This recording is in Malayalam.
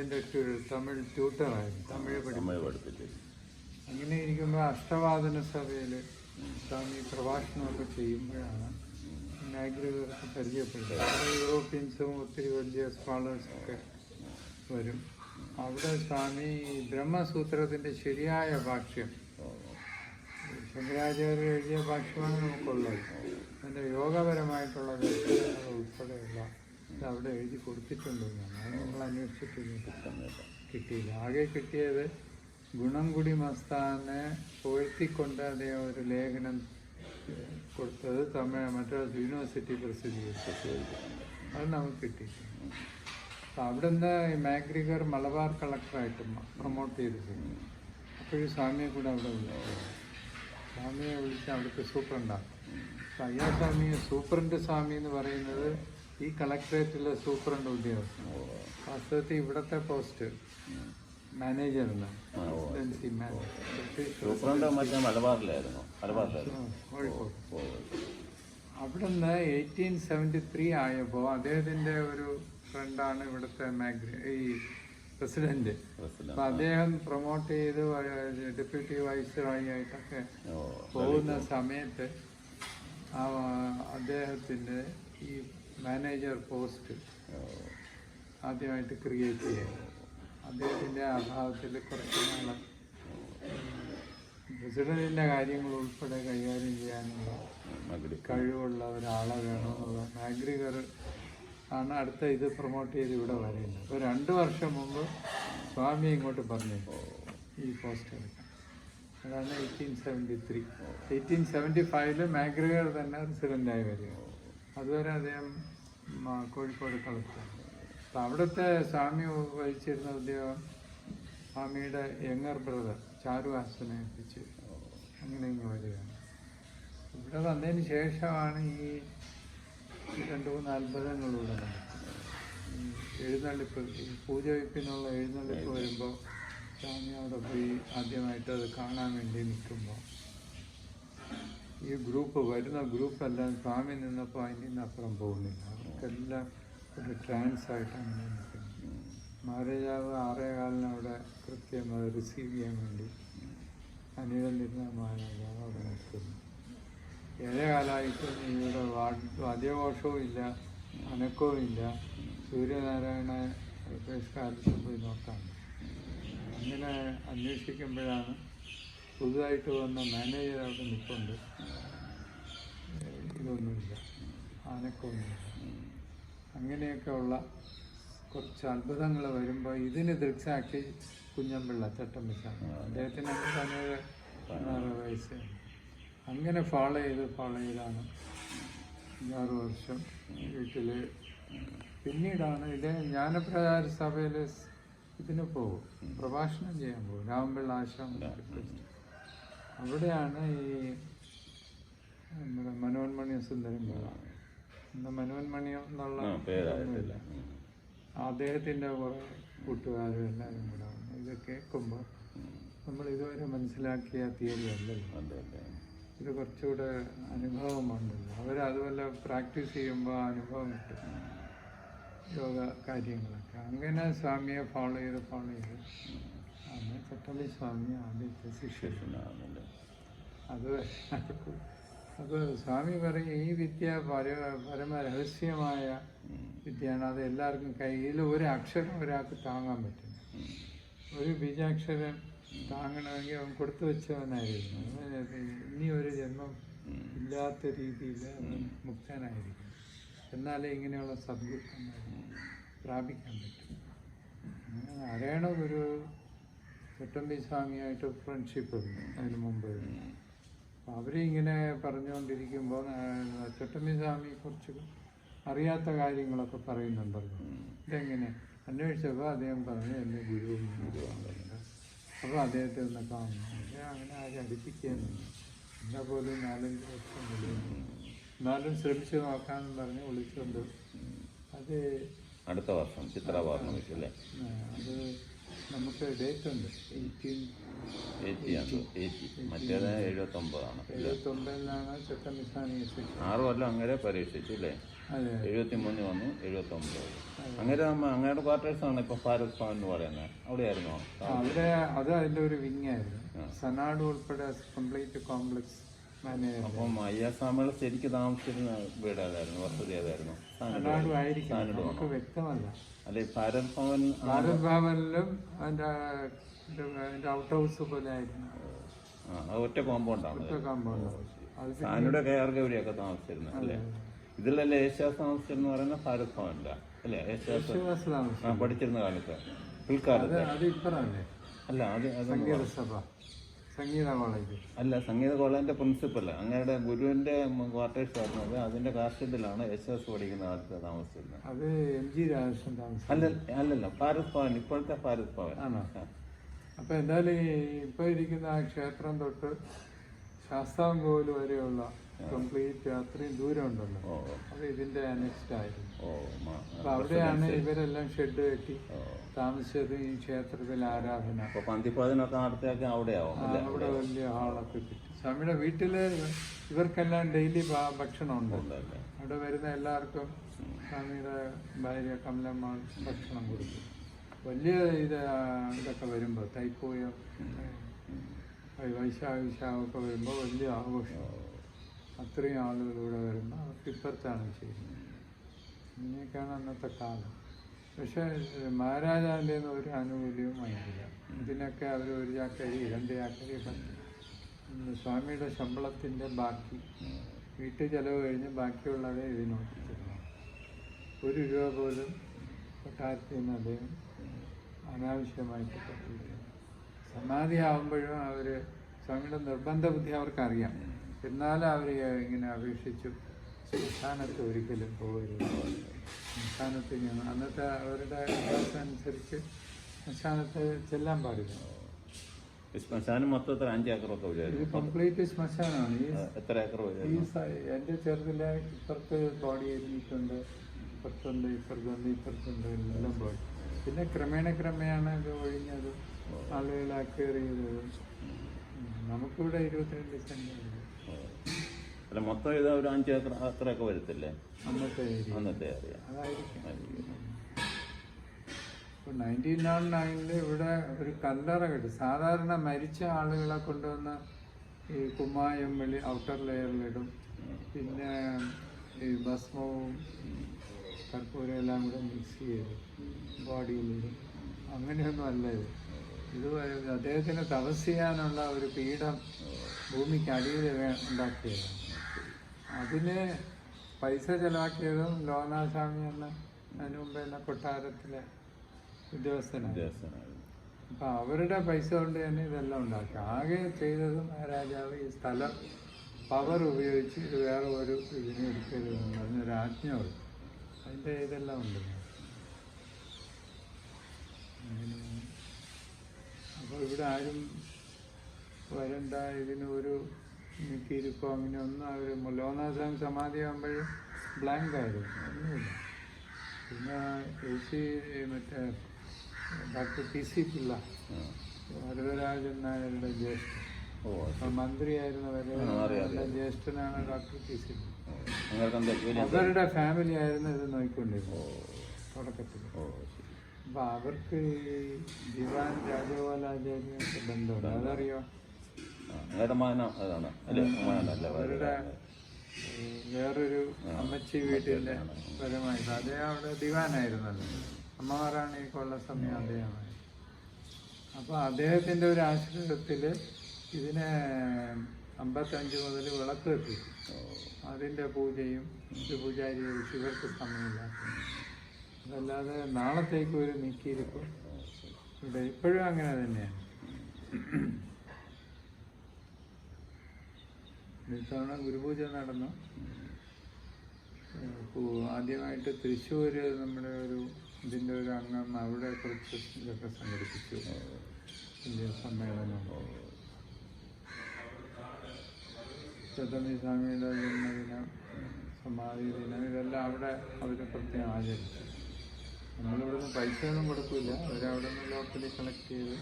എൻ്റെ ഒരു തമിഴ് ട്യൂട്ടറായിരുന്നു, തമിഴ് പഠിപ്പിച്ചു. അങ്ങനെ ഇരിക്കുമ്പോൾ അഷ്ടവാദന സഭയിൽ സ്വാമി പ്രഭാഷണമൊക്കെ ചെയ്യുമ്പോഴാണ് നാഗരികർക്ക് പരിചയപ്പെടുന്നത്. അവിടെ യൂറോപ്യൻസും ഒത്തിരി വലിയ സ്കോളേഴ്സൊക്കെ വരും. അവിടെ സ്വാമി ബ്രഹ്മസൂത്രത്തിൻ്റെ ശരിയായ ഭാഷ്യം, ശങ്കരാചാര്യ എഴുതിയ ഭാഷ്യമാണ് നമുക്കുള്ളത്. അതിൻ്റെ യോഗപരമായിട്ടുള്ള ദർശനങ്ങൾ ഉൾപ്പെടെയുള്ള ഇത് അവിടെ എഴുതി കൊടുത്തിട്ടുണ്ടെന്നാണ്. അത് നമ്മൾ അന്വേഷിച്ചിട്ട് കിട്ടിയില്ല. ആകെ കിട്ടിയത് ഗുണംകുടി മസ്താനെ പുകഴ്ത്തിക്കൊണ്ട് അദ്ദേഹം ഒരു ലേഖനം കൊടുത്തത് മദ്രാസ് യൂണിവേഴ്സിറ്റി പ്രസിദ്ധീകരിച്ചു. അത് നമുക്ക് കിട്ടിയിട്ടുണ്ട്. അപ്പം അവിടെ നിന്ന് മാഗ്രിഗർ മലബാർ കളക്ടറായിട്ട് പ്രൊമോട്ട് ചെയ്തിട്ടുണ്ട്. അപ്പോഴും സ്വാമിയെ കൂടെ അവിടെ വിളിച്ചു. സ്വാമിയെ വിളിച്ച് അവിടുത്തെ സൂപ്രണ്ടാണ്. അയ്യാ സ്വാമിയെ സൂപ്രണ്ട് സ്വാമി എന്ന് പറയുന്നത് ഈ കളക്ടറേറ്റിലെ സൂപ്രണ്ട് ഉദ്യോഗസ്ഥൻ. വാസ്തവത്തിൽ ഇവിടുത്തെ പോസ്റ്റ് മാനേജറിന് കോഴിക്കോട്. അവിടെ നിന്ന് 1873 ആയപ്പോൾ അദ്ദേഹത്തിൻ്റെ ഒരു ഫ്രണ്ടാണ് ഇവിടുത്തെ ഈ പ്രസിഡന്റ്. അപ്പം അദ്ദേഹം പ്രൊമോട്ട് ചെയ്ത് ഡെപ്യൂട്ടി വൈസ്രോയി ആയിട്ടൊക്കെ പോകുന്ന സമയത്ത് അദ്ദേഹത്തിൻ്റെ ഈ മാനേജർ പോസ്റ്റ് ആദ്യമായിട്ട് ക്രിയേറ്റ് ചെയ്യാം. അദ്ദേഹത്തിൻ്റെ അഭാവത്തിൽ കുറച്ച് നാൾ പ്രസിഡന്റിൻ്റെ കാര്യങ്ങൾ ഉൾപ്പെടെ കൈകാര്യം ചെയ്യാനുള്ള കഴിവുള്ള ഒരാളെ വേണമെന്നുള്ള മാഗ്രിഗർ ആണ് അടുത്ത ഇത് പ്രൊമോട്ട് ചെയ്ത് ഇവിടെ വരുന്നത്. അപ്പോൾ 2 വർഷം മുമ്പ് സ്വാമി ഇങ്ങോട്ട് പറഞ്ഞു ഈ പോസ്റ്റ് എടുക്കാൻ. അതാണ് 1873. 1875 മാഗ്രിഗർ തന്നെ റെസിഡൻ്റായി വരിക. അതുവരെ അദ്ദേഹം കോഴിക്കോട് കളക്ടർ. അപ്പം അവിടുത്തെ സ്വാമി വഹിച്ചിരുന്ന ഉദ്യോഗം സ്വാമിയുടെ യങ്ങർ ബ്രദർ ചാരുവാസനെ ഏൽപ്പിച്ച് അങ്ങനെ ഇങ്ങ് വരികയാണ്. ഇവിടെ വന്നതിന് ശേഷമാണ് ഈ 2-3 അത്ഭുതങ്ങളിലൂടെ എഴുന്നള്ളിപ്പ്, ഈ പൂജ വയ്പ്പിനുള്ള എഴുന്നള്ളിപ്പ് വരുമ്പോൾ സ്വാമി അവിടെ പോയി ആദ്യമായിട്ട് അത് കാണാൻ വേണ്ടി നിൽക്കുമ്പോൾ ഈ വരുന്ന ഗ്രൂപ്പെല്ലാം സ്വാമി നിന്നപ്പോൾ അതിൻ്റെ നിന്നപ്പുറം പോകുന്നില്ല. അവർക്കെല്ലാം ഒരു ട്രാൻസായിട്ട് അങ്ങനെ നിൽക്കുന്നു. മഹാരാജാവ് 6:15 അവിടെ കൃത്യം അത് റിസീവ് ചെയ്യാൻ വേണ്ടി അനിഴന്നിരുന്ന മഹാരാജാവ് അവിടെ നിൽക്കുന്നു. 7:15 ഇവിടെ വാദ്യഘോഷവും ഇല്ല, അനക്കവും ഇല്ല. സൂര്യനാരായണ പുരസ്കാരത്തിൽ പോയി നോക്കാം. അങ്ങനെ അന്വേഷിക്കുമ്പോഴാണ് പുതുതായിട്ട് വന്ന മാനേജർ അവിടെ നിൽപ്പുണ്ട്. ഇതൊന്നുമില്ല, അനക്കമൊന്നുമില്ല. അങ്ങനെയൊക്കെ ഉള്ള കുറച്ച് അത്ഭുതങ്ങൾ വരുമ്പോൾ ഇതിന് ദൃക്സാക്ഷി കുഞ്ഞമ്പിള്ള ചട്ടമ്പിച്ചാണ്. അദ്ദേഹത്തിന് 16 വയസ്സ്. അങ്ങനെ ഫോളോ ചെയ്താണ് 6 വർഷം വീട്ടിൽ. പിന്നീടാണ് ജ്ഞാനപ്രചാര സഭയിൽ ഇതിന് പോകും, പ്രഭാഷണം ചെയ്യാൻ പോകും. രാമപിള്ള ആശ്രമം. അവിടെയാണ് ഈ നമ്മുടെ മനോന്മണിയം സുന്ദരം പിള്ള, മനോന്മണിയം എന്നുള്ള പേരില്ല, അദ്ദേഹത്തിൻ്റെ കുറേ കൂട്ടുകാരും എല്ലാവരും കൂടെ വന്നു. ഇത് കേൾക്കുമ്പോൾ നമ്മൾ ഇതുവരെ മനസ്സിലാക്കിയ തിയറി അല്ലല്ലോ, ഇത് കുറച്ചുകൂടെ അനുഭവമുണ്ടല്ലോ. അവരതുപോലെ പ്രാക്ടീസ് ചെയ്യുമ്പോൾ അനുഭവം കിട്ടും, യോഗ കാര്യങ്ങളൊക്കെ. അങ്ങനെ സ്വാമിയെ ഫോളോ ചെയ്ത് അങ്ങനെ ചട്ടമ്പി സ്വാമി ആദ്യത്തെ ശിഷ്യനാണല്ലോ. അപ്പോൾ സ്വാമി പറയും ഈ വിദ്യ പരമ രഹസ്യമായ വിദ്യയാണ്. അത് എല്ലാവർക്കും കയ്യിൽ ഒരു അക്ഷരം ഒരാൾക്ക് താങ്ങാൻ പറ്റും. ഒരു ബീജാക്ഷരം താങ്ങണമെങ്കിൽ അവൻ കൊടുത്തു വെച്ചവനായിരിക്കും. ഇനി ഒരു ജന്മം ഇല്ലാത്ത രീതിയിൽ അവൻ മുക്തനായിരിക്കും. എന്നാലേ ഇങ്ങനെയുള്ള സദ്ഗുണങ്ങൾ പ്രാപിക്കാൻ പറ്റും. നാരായണ ഗുരു ചട്ടമ്പി സ്വാമിയായിട്ട് ഫ്രണ്ട്ഷിപ്പ് ഉണ്ട് അതിന് മുമ്പ്. അപ്പോൾ അവരിങ്ങനെ പറഞ്ഞുകൊണ്ടിരിക്കുമ്പോൾ ചട്ടമ്പി സ്വാമി കുറച്ച് അറിയാത്ത കാര്യങ്ങളൊക്കെ പറയുന്നുണ്ടല്ലോ. ഇതെങ്ങനെ അന്വേഷിച്ചപ്പോൾ അദ്ദേഹം പറഞ്ഞു എൻ്റെ ഗുരുവാണ്. അപ്പോൾ അദ്ദേഹത്തെ ഒന്ന് കാണുന്നു. അങ്ങനെ ആരും അടുപ്പിക്കുന്നില്ല. എന്നാൽ പോലും 4-5 വർഷം വിളിക്കുന്നു. എന്നാലും ശ്രമിച്ചു നോക്കാമെന്ന് പറഞ്ഞ് വിളിച്ചുകൊണ്ട് അത് അടുത്ത വർഷം ചിത്ര പൗർണമിക്ക് അല്ലേ, അത് നമുക്ക് ഡേറ്റ് ഉണ്ട് 80 മറ്റേത് 79 79 ചത്തമിസാനി 6 കൊല്ലം അങ്ങനെ പരീക്ഷിച്ചു അല്ലേ? അതെ 73 വന്നു 79 അങ്ങനെ അങ്ങയുടെ ക്വാർട്ടേഴ്സാണ് ഇപ്പോൾ ഭാരത് ഭവൻ എന്ന് പറയുന്നത്. അവിടെയായിരുന്നോ? അവിടെ അത് അതിൻ്റെ ഒരു വിങ്ങായിരുന്നു. സനാട് ഉൾപ്പെടെ കംപ്ലീറ്റ് കോംപ്ലക്സ് മാനേജർ. അപ്പം അയ്യാസാമികൾ ശരിക്കും താമസിച്ചിരുന്ന വീട് ഏതായിരുന്നു, വസതി ഏതായിരുന്നു? സനാടും ആയിരിക്കും, നമുക്ക് വ്യക്തമല്ല. അല്ലെ ഭാരത് ഭവൻ? ഭാരത് ഭവനിലും അതിൻ്റെ ഔട്ട് ഹൗസ് പോലെ ആയിരുന്നു. ഒറ്റ കോമ്പൗണ്ടാണ്. കോമ്പൗണ്ട് കെയർ ഗൗരിയൊക്കെ താമസിച്ചിരുന്നത് അല്ലേ? ഇതിലല്ലേ യേശുദാസ് താമസിച്ചിരുന്ന പറയുന്ന ഭാരത് ഭവനില്ല അല്ലേ? യേശുദാസ് പഠിച്ചിരുന്ന കാലത്ത്, പിൽക്കാലത്ത്. അത് ഇപ്പറല്ലേ? അല്ല, അത് സംഗീത സഭ, സംഗീത കോളേജ് അല്ല, സംഗീത കോളേജിന്റെ പ്രിൻസിപ്പൽ അങ്ങയുടെ ഗുരുവിന്റെ ക്വാർട്ടേഴ്സ് ആയിരുന്നത്. അതിന്റെ കാർഷികത്തിലാണ് യേശുദാസ് പഠിക്കുന്ന കാലത്ത് താമസിച്ചിരുന്നത്. അത് MG രാജേഷൻ താമസിച്ചു. അല്ലല്ല, ഭാരത് ഭവൻ, ഇപ്പോഴത്തെ ഭാരത് ഭവൻ ആണോ? അപ്പൊ എന്തായാലും ഇപ്പൊ ഇരിക്കുന്ന ആ ക്ഷേത്രം തൊട്ട് ശാസ്താംകോവിൽ വരെയുള്ള കംപ്ലീറ്റ് അത്രയും ദൂരം ഉണ്ടല്ലോ, അത് ഇതിന്റെ അനെക്സ്റ്റ് ആയിരുന്നു. അപ്പൊ അവിടെയാണ് ഇവരെല്ലാം ഷെഡ് കെട്ടി താമസിച്ചത്. ഈ ക്ഷേത്രത്തിൽ ആരാധന, അവിടെ വലിയ ഹാളൊക്കെ കിട്ടി. സ്വാമിയുടെ വീട്ടില് ഇവർക്കെല്ലാം ഡെയിലി ഭക്ഷണം ഉണ്ട്. അവിടെ വരുന്ന എല്ലാവർക്കും സ്വാമിയുടെ ഭാര്യ കമലമ്മ ഭക്ഷണം കൊടുക്കും. വലിയ ഇതൊക്കെ വരുമ്പോൾ, തൈപ്പൂയം, വൈശാഖൊക്കെ വരുമ്പോൾ വലിയ ആഘോഷം. അത്രയും ആളുകൾ ഇവിടെ വരുമ്പോൾ അവർക്ക് ഇപ്പുറത്താണ് ചെയ്യുന്നത്. ഇങ്ങനെയൊക്കെയാണ് അന്നത്തെ കാലം. പക്ഷേ മഹാരാജാവിൻ്റെ ഒന്നും ഒരു ആനുകൂല്യവും വാങ്ങിക്കില്ല. ഇതിനൊക്കെ അവർ ഒരു ചാക്കരി 2 ചാക്കരി സ്വാമിയുടെ ശമ്പളത്തിൻ്റെ ബാക്കി വീട്ടു ചെലവ് കഴിഞ്ഞ് ബാക്കിയുള്ളവരെ ഇതിനോട്ടിരുന്നു. 1 രൂപ പോലും കൊട്ടാരത്തിൽ നിന്ന് അദ്ദേഹം അനാവശ്യമായിട്ട് പറ്റിയില്ല. സമാധി ആകുമ്പോഴും അവർ സ്വാമിയുടെ നിർബന്ധ ബുദ്ധി അവർക്കറിയാം. എന്നാലും അവർ ഇങ്ങനെ അപേക്ഷിച്ചു ശ്മശാനത്ത് ഒരിക്കലും പോകരുത്. ശ്മശാനത്ത് അന്നത്തെ അവരുടെ വിശ്വാസം അനുസരിച്ച് ശ്മശാനത്ത് ചെല്ലാൻ പാടില്ല. ശ്മശാനം മൊത്തത്തിൽ 5 ഏക്കറൊക്കെ വരും. ഇത് കംപ്ലീറ്റ് ശ്മശാനമാണ്. എത്ര ഏക്കർ വരും? എൻ്റെ ചെറുതിലെ ഇപ്പുറത്ത് ബോഡി എഴുതിയിട്ടുണ്ട്, ഇപ്പുറത്തുണ്ട്, ഇപ്പുറത്തുണ്ട്, എല്ലാം ബോഡി. പിന്നെ ക്രമേണ ഇത് ഒഴിഞ്ഞത്, ആളുകൾ അക്വയർ ചെയ്തത്. നമുക്കിവിടെ 22 സെന്റ് ഉണ്ട്. അല്ല, മൊത്തം ഇത് ഒരു 5 ഏക്കർ അത്രയൊക്കെ വരത്തില്ലേ അന്നത്തെ ഏരിയ? അതായിരിക്കും. 1909 ഇവിടെ ഒരു കല്ലറ കിട്ടും. സാധാരണ മരിച്ച ആളുകളെ കൊണ്ടുവന്ന് ഈ കുമ്മായം ഔട്ടർ ലെയറിലിടും. പിന്നെ ഈ ഭസ്മവും കർപ്പൂരം എല്ലാം കൂടെ മിക്സ് ചെയ്ത് ബോഡിയിലിടും. അങ്ങനെയൊന്നും അല്ല ഇത്. അദ്ദേഹത്തിന് തപസ് ചെയ്യാനുള്ള ഒരു പീഠം ഭൂമിക്ക് അടിയിൽ ഉണ്ടാക്കിയതാണ്. അതിന് പൈസ ചെലവാക്കിയതും ലോനാസ്വാമി അതിന് മുമ്പ് കൊട്ടാരത്തിലെ ഉദ്യോഗസ്ഥനായിരുന്നു. അപ്പം അവരുടെ പൈസ കൊണ്ട് തന്നെ ഇതെല്ലാം ഉണ്ടാക്കി. ആകെ ചെയ്തതും രാജാവ് ഈ സ്ഥലം പവർ ഉപയോഗിച്ച് ഇത് വേറെ ഒരു ഇതിനെ എടുക്കരുതെന്ന് പറഞ്ഞൊരു ആജ്ഞയുള്ളൂ. അതിൻ്റെ ഇതെല്ലാം ഉണ്ട്. അപ്പോൾ ഇവിടെ ആരും വരണ്ട, ഇതിന് ഒരു നീക്കിയിരിപ്പോ അങ്ങനെയൊന്നും അവർ ലോനാസ്വാമി സമാധി ആകുമ്പോഴും ബ്ലാങ്ക് ആയിരുന്നു, ഒന്നുമില്ല. പിന്നെ മറ്റേ ഡോക്ടർ TC പിള്ള, വരദരാജൻ നായരുടെ ജ്യേഷ്ഠൻ, മന്ത്രിയായിരുന്ന വരദരാജന്റെ ജ്യേഷ്ഠനാണ് ഡോക്ടർ TC പിള്ള. അവരുടെ ഫാമിലി ആയിരുന്നു ഇത് നോക്കിക്കൊണ്ടിരുന്നത് തുടക്കത്തിൽ. അപ്പൊ അവർക്ക് ഈ ദിവാൻ രാജഗോപാലാചാര്യൊക്കെ ബന്ധമുണ്ട്, അതറിയോ? അവരുടെ വേറൊരു അമ്മച്ചി വീട്ടിൻ്റെ പരമായിട്ട് അദ്ദേഹം അവിടെ ദിവാനായിരുന്നല്ലോ. അമ്മമാരാണിക്കുള്ള സമയം അദ്ദേഹമാണ്. അപ്പോൾ അദ്ദേഹത്തിൻ്റെ ഒരു ആശ്രയത്തിൽ ഇതിനെ 55 മുതൽ വിളക്ക് എത്തിച്ചു. അതിൻ്റെ പൂജയും പൂജാരി ഇവർക്ക് സമയമില്ലാത്ത. അതല്ലാതെ നാളത്തേക്ക് ഒരു നീക്കിയിരിക്കും ഇവിടെ ഇപ്പോഴും അങ്ങനെ തന്നെയാണ്. ഇത്തവണ ഗുരുപൂജ നടന്നു. ആദ്യമായിട്ട് തൃശ്ശൂർ നമ്മുടെ ഇതിൻ്റെ ഒരു അംഗം അവിടെ കുറച്ച് ഇതൊക്കെ സംഘടിപ്പിച്ചു. വലിയ സമ്മേളനം, ചത്തമി സ്വാമിയുടെ ജന്മദിനം, സമാധി ദിനം, ഇതെല്ലാം അവിടെ അവർ പ്രത്യേകം ആചരിച്ചു. നമ്മളിവിടുന്ന് പൈസ ഒന്നും കൊടുക്കില്ല, അവരവിടെ നിന്ന് ലോക്കലി കളക്ട് ചെയ്ത്